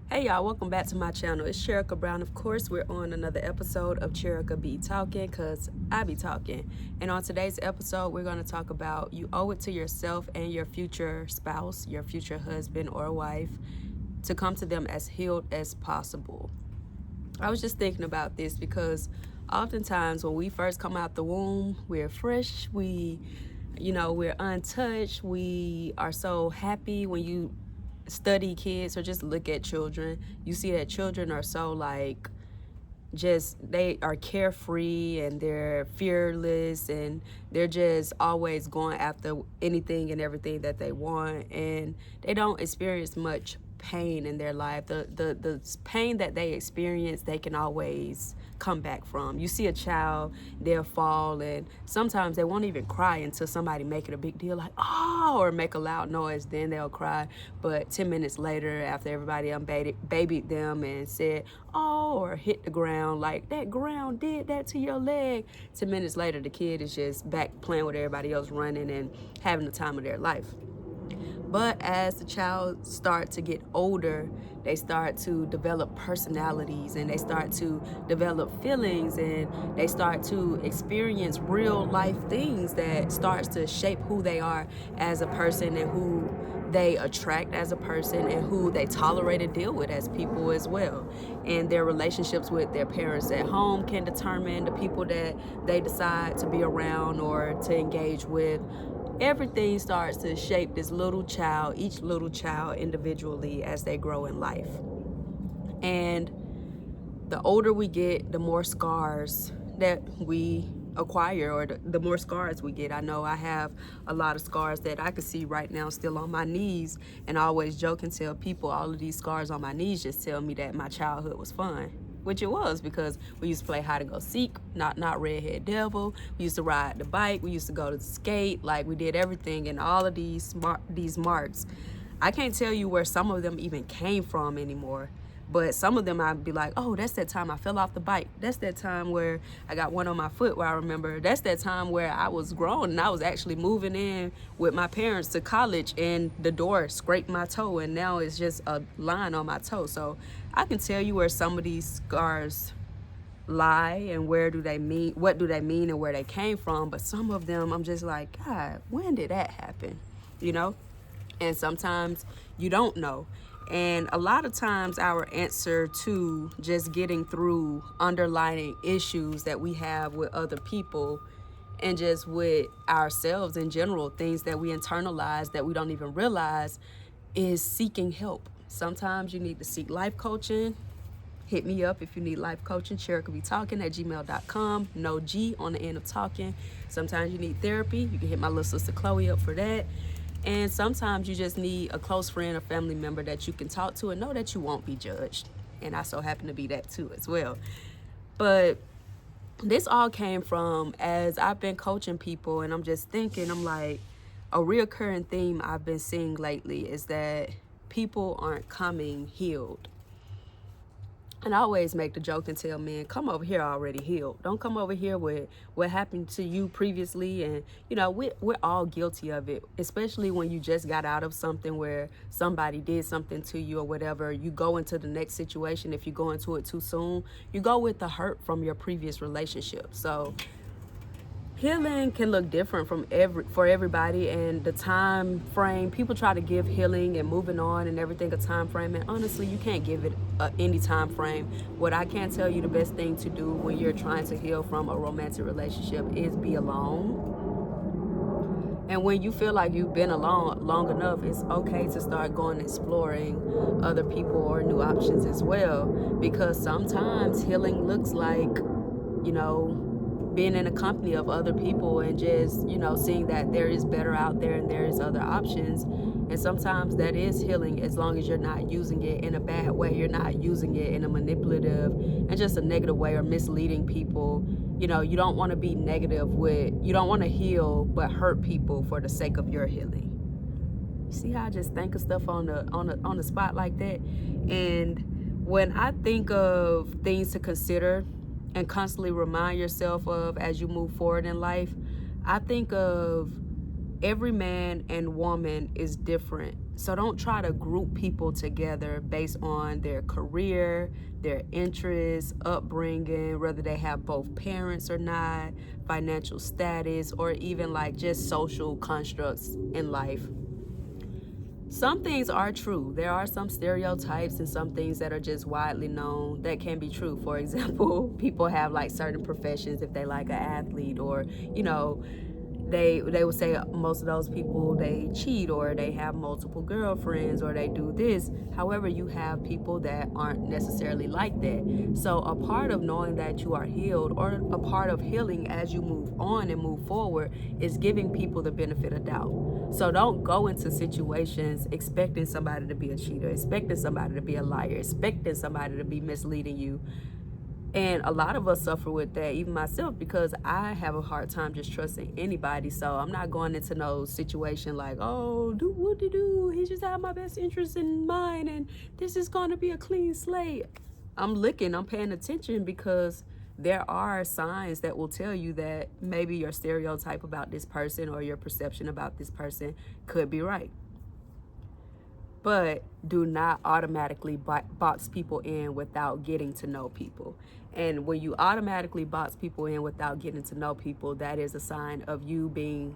Hey y'all, welcome back to my channel. It's Cherika Brown. Of course, we're on another episode of Cherika Be Talking, because I be talking. And on today's episode, we're going to talk about you owe it to yourself and your future spouse, your future husband or wife, to come to them as healed as possible. I was just thinking about this because oftentimes when we first come out the womb, we're fresh, we're untouched, we are so happy. When you study kids or just look at children, you see that children are so they are carefree and they're fearless and they're just always going after anything and everything that they want, and they don't experience much pain in their life. The pain that they experience, they can always come back from. You see a child, they'll fall, and sometimes they won't even cry until somebody make it a big deal, like, oh, or make a loud noise, then they'll cry. But 10 minutes later, after everybody babied them and said, oh, or hit the ground, like, that ground did that to your leg, 10 minutes later, the kid is just back playing with everybody else, running and having the time of their life. But as the child start to get older, they start to develop personalities, and they start to develop feelings, and they start to experience real life things that starts to shape who they are as a person, and who they attract as a person, and who they tolerate and deal with as people as well. And their relationships with their parents at home can determine the people that they decide to be around or to engage with. Everything starts to shape this little child, each little child individually, as they grow in life. And the older we get, the more scars that we acquire, or the more scars we get. I know I have a lot of scars that I can see right now still on my knees, and I always joke and tell people all of these scars on my knees just tell me that my childhood was fun, which it was, because we used to play hide and go seek, not redhead devil. We used to ride the bike. We used to go to skate. Like, we did everything, and all of these marks, I can't tell you where some of them even came from anymore. But some of them I'd be like, oh, that's that time I fell off the bike. That's that time where I got one on my foot, where I remember. That's that time where I was grown and I was actually moving in with my parents to college, and the door scraped my toe, and now it's just a line on my toe. So I can tell you where some of these scars lie, and what do they mean, and where they came from. But some of them, I'm just like, God, when did that happen? And sometimes you don't know. And a lot of times our answer to just getting through underlying issues that we have with other people, and just with ourselves in general, things that we internalize that we don't even realize, is seeking help. Sometimes you need to seek life coaching. Hit me up if you need life coaching. CherikaBeTalking@gmail.com. No G on the end of talking. Sometimes you need therapy. You can hit my little sister Chloe up for that. And sometimes you just need a close friend or family member that you can talk to and know that you won't be judged. And I so happen to be that too as well. But this all came from, as I've been coaching people, and I'm just thinking, I'm like, a reoccurring theme I've been seeing lately is that people aren't coming healed. And I always make the joke and tell men, come over here already healed. Don't come over here with what happened to you previously. And, we're all guilty of it, especially when you just got out of something where somebody did something to you or whatever. You go into the next situation. If you go into it too soon, you go with the hurt from your previous relationship. So healing can look different for everybody, and the time frame, people try to give healing and moving on and everything a time frame, and honestly, you can't give it any time frame. What I can tell you, the best thing to do when you're trying to heal from a romantic relationship is be alone. And when you feel like you've been alone long enough, it's okay to start going exploring other people or new options as well, because sometimes healing looks like, being in a company of other people, and just, seeing that there is better out there and there is other options. And sometimes that is healing, as long as you're not using it in a bad way. You're not using it in a manipulative and just a negative way, or misleading people. You don't want to be negative you don't want to heal but hurt people for the sake of your healing. See how I just think of stuff on the spot like that? And when I think of things to consider and constantly remind yourself of as you move forward in life, I think of every man and woman is different. So don't try to group people together based on their career, their interests, upbringing, whether they have both parents or not, financial status, or even like just social constructs in life. Some things are true. There are some stereotypes and some things that are just widely known that can be true. For example, people have like certain professions if they like an athlete, or you know, they would say most of those people, they cheat, or they have multiple girlfriends, or they do this. However, you have people that aren't necessarily like that. So a part of knowing that you are healed, or a part of healing as you move on and move forward, is giving people the benefit of doubt. So don't go into situations expecting somebody to be a cheater, expecting somebody to be a liar, expecting somebody to be misleading you. And a lot of us suffer with that, even myself, because I have a hard time just trusting anybody. So I'm not going into no situation like, oh, do what to do. He just had my best interest in mind, and this is going to be a clean slate. I'm paying attention, because there are signs that will tell you that maybe your stereotype about this person or your perception about this person could be right. But do not automatically box people in without getting to know people. And when you automatically box people in without getting to know people, that is a sign of you being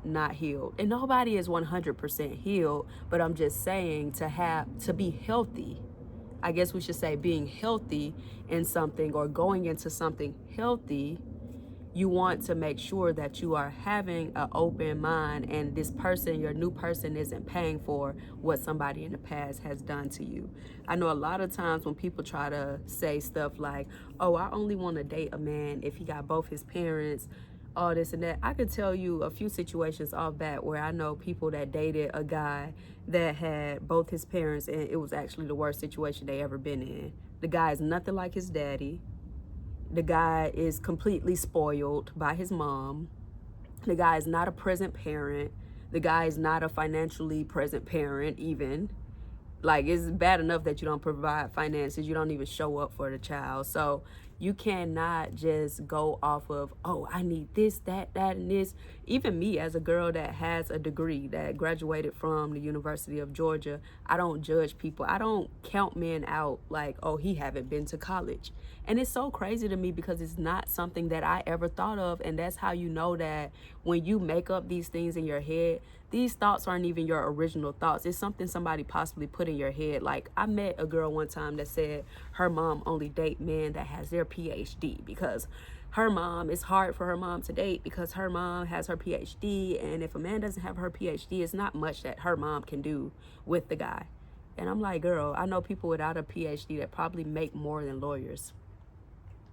not healed. And nobody is 100% healed, but I'm just saying, to be healthy, I guess we should say being healthy in something, or going into something healthy, you want to make sure that you are having an open mind, and this person, your new person, isn't paying for what somebody in the past has done to you. I know a lot of times when people try to say stuff like, oh, I only want to date a man if he got both his parents, all this and that. I could tell you a few situations off bat where I know people that dated a guy that had both his parents, and it was actually the worst situation they ever been in. The guy is nothing like his daddy. The guy is completely spoiled by his mom. The guy is not a present parent. The guy is not a financially present parent even. Like, it's bad enough that you don't provide finances. You don't even show up for the child. So you cannot just go off of, oh, I need this, that, and this. Even me, as a girl that has a degree, that graduated from the University of Georgia, I don't judge people. I don't count men out like, oh, he haven't been to college. And it's so crazy to me, because it's not something that I ever thought of. And that's how you know that when you make up these things in your head, these thoughts aren't even your original thoughts. It's something somebody possibly put in your head. Like, I met a girl one time that said her mom only date men that has their PhD, because her mom, it's hard for her mom to date because her mom has her PhD. And if a man doesn't have her PhD, it's not much that her mom can do with the guy. And I'm like, girl, I know people without a PhD that probably make more than lawyers.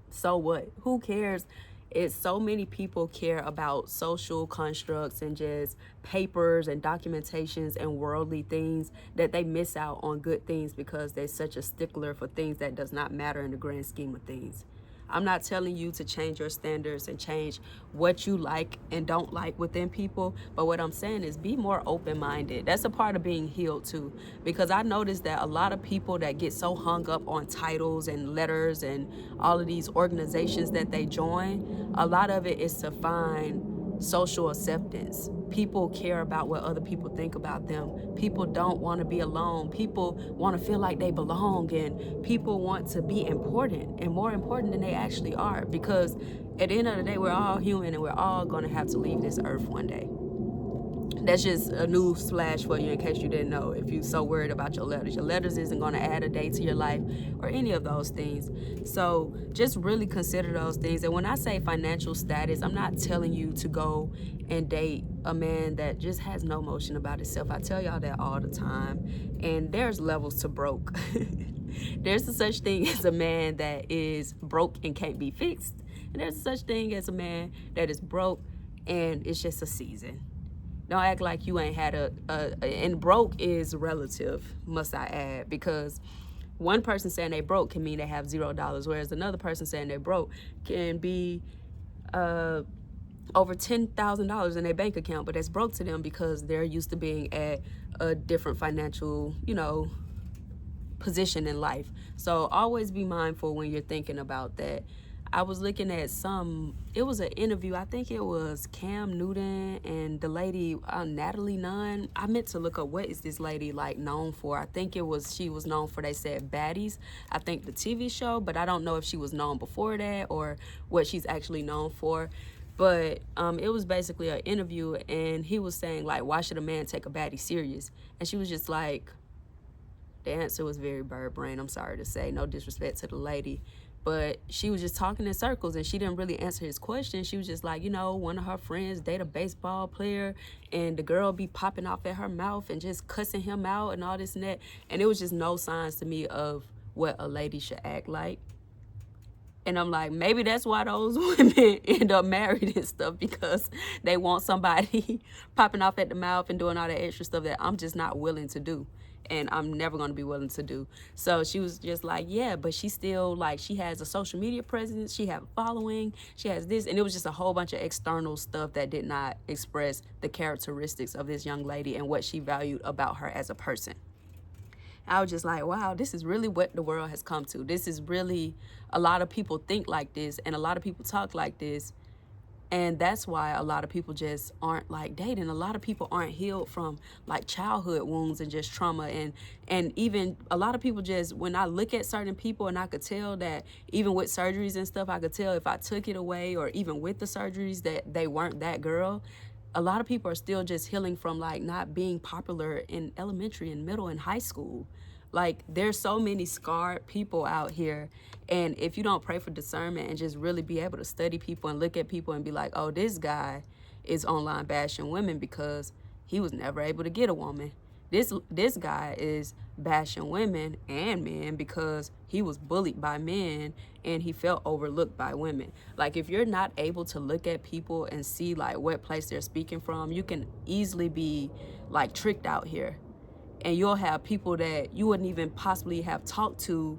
So what? Who cares? It's so many people care about social constructs and just papers and documentations and worldly things that they miss out on good things, because they're such a stickler for things that does not matter in the grand scheme of things. I'm not telling you to change your standards and change what you like and don't like within people. But what I'm saying is, be more open-minded. That's a part of being healed too. Because I noticed that a lot of people that get so hung up on titles and letters and all of these organizations that they join, a lot of it is to find social acceptance. People care about what other people think about them. People don't want to be alone. People want to feel like they belong, and people want to be important, and more important than they actually are, because at the end of the day, we're all human, and we're all going to have to leave this earth one day. That's just a news flash for you, in case you didn't know. If you're so worried about your letters isn't going to add a day to your life or any of those things. So just really consider those things. And when I say financial status, I'm not telling you to go and date a man that just has no emotion about himself. I tell y'all that all the time. And there's levels to broke. There's a such thing as a man that is broke and can't be fixed. And there's a such thing as a man that is broke and it's just a season. Don't act like you ain't had and broke is relative, must I add, because one person saying they broke can mean they have $0, whereas another person saying they broke can be over $10,000 in their bank account, but that's broke to them because they're used to being at a different financial, position in life. So always be mindful when you're thinking about that. I was looking at it was an interview. I think it was Cam Newton and the lady, Natalie Nunn. I meant to look up what is this lady like known for. I think she was known for, they said, Baddies. I think the TV show, but I don't know if she was known before that or what she's actually known for. But it was basically an interview, and he was saying, like, why should a man take a baddie serious? And she was just like, the answer was very bird brain, I'm sorry to say, no disrespect to the lady. But she was just talking in circles, and she didn't really answer his question. She was just like, one of her friends date a baseball player, and the girl be popping off at her mouth and just cussing him out and all this and that. And it was just no signs to me of what a lady should act like. And I'm like, maybe that's why those women end up married and stuff, because they want somebody popping off at the mouth and doing all that extra stuff that I'm just not willing to do. And I'm never going to be willing to do. So she was just like, yeah, but she still, like, she has a social media presence. She has a following. She has this. And it was just a whole bunch of external stuff that did not express the characteristics of this young lady and what she valued about her as a person. I was just like, wow, this is really what the world has come to. This is really, a lot of people think like this, and a lot of people talk like this. And that's why a lot of people just aren't like dating. A lot of people aren't healed from like childhood wounds and just trauma. And even a lot of people just, when I look at certain people, and I could tell that even with surgeries and stuff, I could tell if I took it away, or even with the surgeries, that they weren't that girl. A lot of people are still just healing from like not being popular in elementary and middle and high school. Like, there's so many scarred people out here. And if you don't pray for discernment and just really be able to study people and look at people and be like, oh, this guy is online bashing women because he was never able to get a woman. This guy is bashing women and men because he was bullied by men and he felt overlooked by women. Like, if you're not able to look at people and see like what place they're speaking from, you can easily be like tricked out here. And you'll have people that you wouldn't even possibly have talked to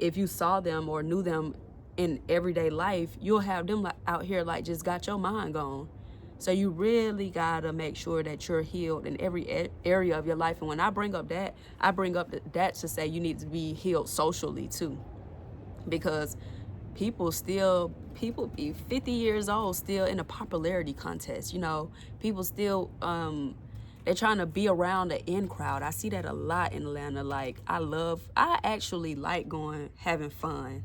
if you saw them or knew them in everyday life. You'll have them out here like just got your mind gone. So you really gotta make sure that you're healed in every area of your life. And when I bring up that, I bring up that to say you need to be healed socially too. Because people be 50 years old still in a popularity contest. People still they're trying to be around the in crowd. I see that a lot in Atlanta. Like, I actually like having fun.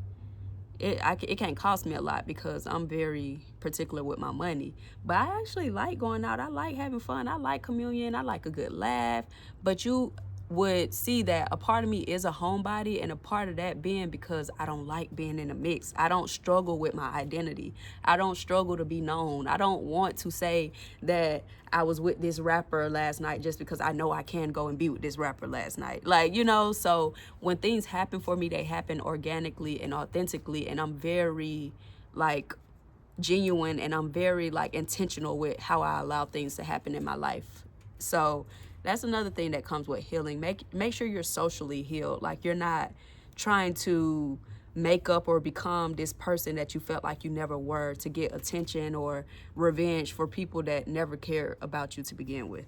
It can't cost me a lot because I'm very particular with my money. But I actually like going out. I like having fun. I like communion. I like a good laugh. But you would see that a part of me is a homebody, and a part of that being because I don't like being in a mix. I don't struggle with my identity. I don't struggle to be known. I don't want to say that I was with this rapper last night just because I know I can go and be with this rapper last night. Like, so when things happen for me, they happen organically and authentically, and I'm very like genuine, and I'm very like intentional with how I allow things to happen in my life. So that's another thing that comes with healing. Make sure you're socially healed. Like, you're not trying to make up or become this person that you felt like you never were to get attention or revenge for people that never cared about you to begin with.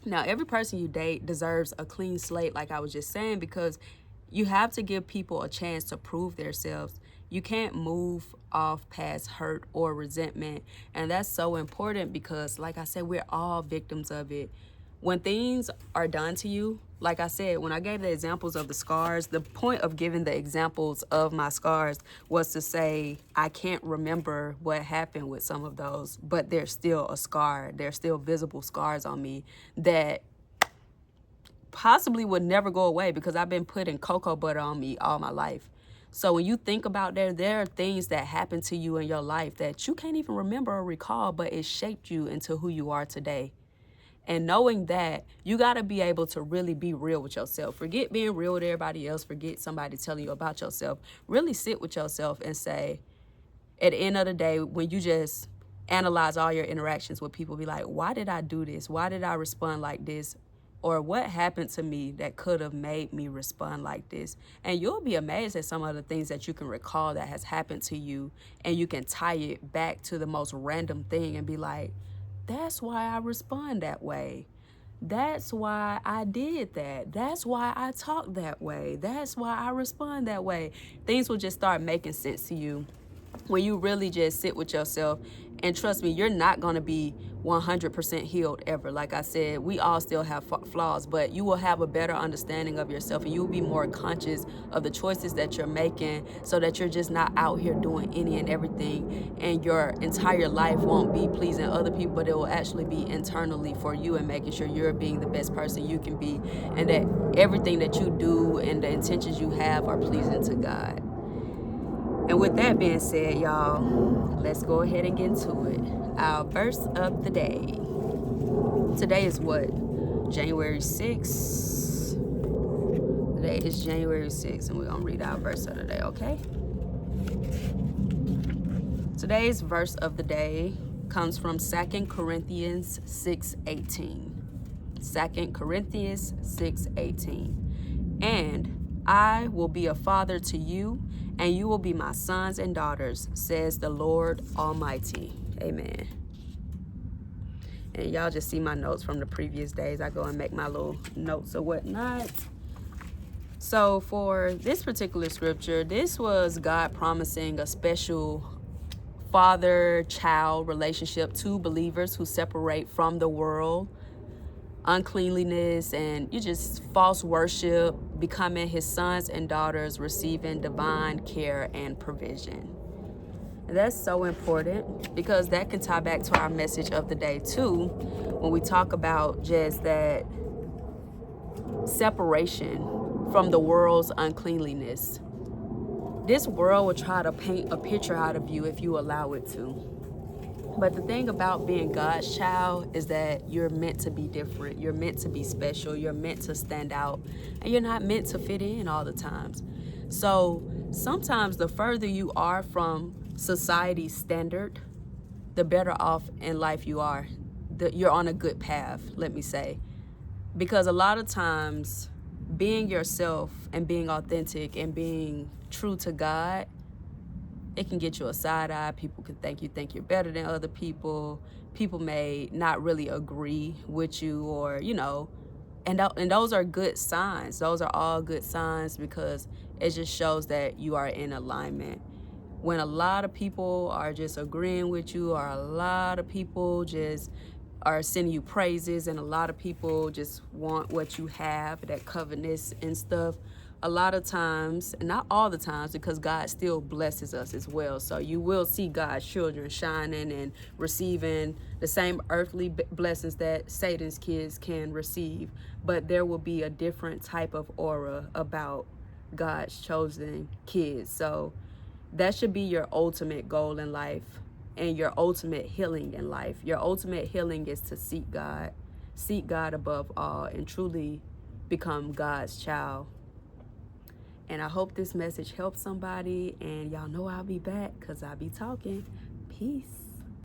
Now, every person you date deserves a clean slate, like I was just saying, because you have to give people a chance to prove themselves. You can't move off past hurt or resentment. And that's so important because, like I said, we're all victims of it. When things are done to you, like I said, when I gave the examples of the scars, the point of giving the examples of my scars was to say I can't remember what happened with some of those, but there's still a scar. There's still visible scars on me that possibly would never go away because I've been putting cocoa butter on me all my life. So when you think about there are things that happen to you in your life that you can't even remember or recall, but it shaped you into who you are today. And knowing that, you got to be able to really be real with yourself. Forget being real with everybody else. Forget somebody telling you about yourself. Really sit with yourself and say, at the end of the day, when you just analyze all your interactions with people, be like, why did I do this? Why did I respond like this? Or what happened to me that could have made me respond like this? And you'll be amazed at some of the things that you can recall that has happened to you, and you can tie it back to the most random thing and be like, that's why I respond that way. That's why I did that. That's why I talk that way. That's why I respond that way. Things will just start making sense to you. when you really just sit with yourself. And trust me, you're not going to be 100% healed ever. Like I said, we all still have flaws, but you will have a better understanding of yourself, and you'll be more conscious of the choices that you're making, so that you're just not out here doing any and everything, and your entire life won't be pleasing other people, but it will actually be internally for you, and making sure you're being the best person you can be, and that everything that you do and the intentions you have are pleasing to God. And with that being said, y'all, let's go ahead and get into it. Our verse of the day. Today is what? January 6th. Today is January 6th, and we're going to read our verse of the day, okay? Today's verse of the day comes from 2 Corinthians 6:18. 2 Corinthians 6:18. And I will be a father to you, and you will be my sons and daughters, says the Lord Almighty. Amen. And y'all just see my notes from the previous days. I go and make my little notes or whatnot. So for this particular scripture, this was God promising a special father-child relationship to believers who separate from the world, uncleanliness, and you just false worship, becoming his sons and daughters, receiving divine care and provision. And that's so important, because that can tie back to our message of the day too, when we talk about just that separation from the world's uncleanliness. This world will try to paint a picture out of you if you allow it to. But the thing about being God's child is that you're meant to be different. You're meant to be special. You're meant to stand out. And you're not meant to fit in all the times. So sometimes the further you are from society's standard, the better off in life you are. You're on a good path, let me say. Because a lot of times, being yourself and being authentic and being true to God, it can get you a side eye. People can think you're better than other people. People may not really agree with you, or, you know, and those are good signs. Those are all good signs, because it just shows that you are in alignment. When a lot of people are just agreeing with you, or a lot of people just are sending you praises, and a lot of people just want what you have, that covetousness and stuff, a lot of times, not all the times, because God still blesses us as well. So you will see God's children shining and receiving the same earthly blessings that Satan's kids can receive. But there will be a different type of aura about God's chosen kids. So that should be your ultimate goal in life, and your ultimate healing in life. Your ultimate healing is to seek God above all, and truly become God's child. And I hope this message helps somebody, and y'all know I'll be back, because I'll be talking. Peace.